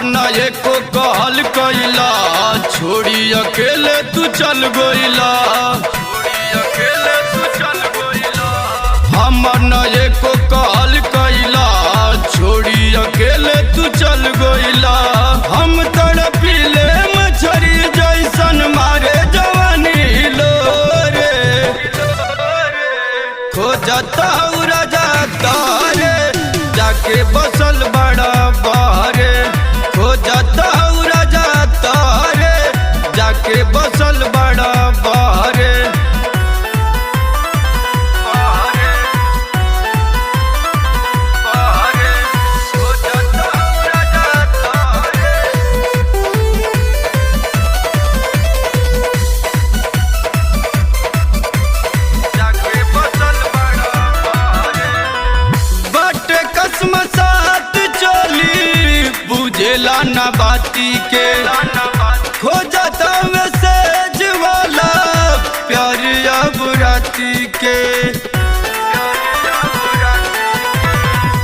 हमर न एको कहल कैला, छोड़ी अकेले तू चल गइला। हमर न एको कहल कैला, छोड़ी अकेले तू चल गइला। हम तड़पिले मछरी जैसन मारे जवानी लोरे, खोजता राजा तारे जाके बसल बड़ा बहरे। खोजता राजा तारे जाके बसल बड़ा बहरे। साथ चोली बुझेला ना बाती के, खोजता मैसेज वाला प्यार अब राती के।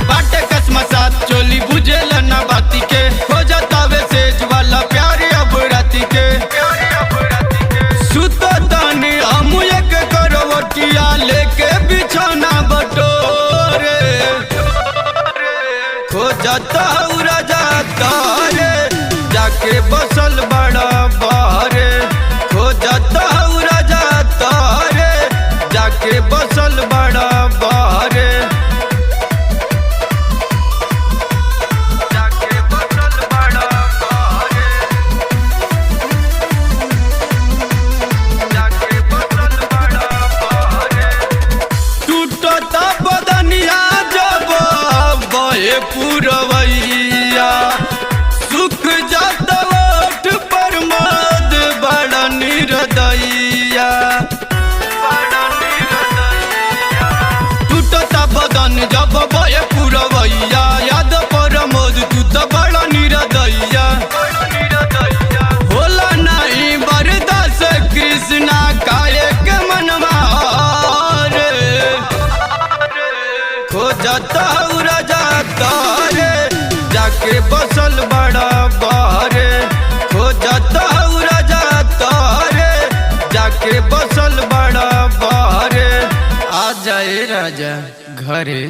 बाटे कसम साथ चोली बुझेला ना बाती के, खोजता मैसेज वाला प्यार अब राती के। सुतो तानी हम एक करवटिया लेके बिछौना बटोरे। खोजता राजा तारे जाके बसल बड़ा बहरे। खोजता राजा तारे जाके बसल बड़ा बहरे। जाके बसल बड़ा बहरे। जाके बसल बड़ा बहरे। टूटता बदनिया जब बहे पुरवैया, सुख जाता ओठ पर मद बड़ा निर्दयिया। टूटता बदन जब बहे पुरवैया, याद पर मद तू तो बड़ा निर्दयिया। होला नहीं बरदास कृष्णा काहे के मनवा रे। खोजता राजा तारे जाके बसल बड़ा बहरे। खोजता राजा तारे जाके बसल बड़ा बहरे। आ जाए राजा घरे।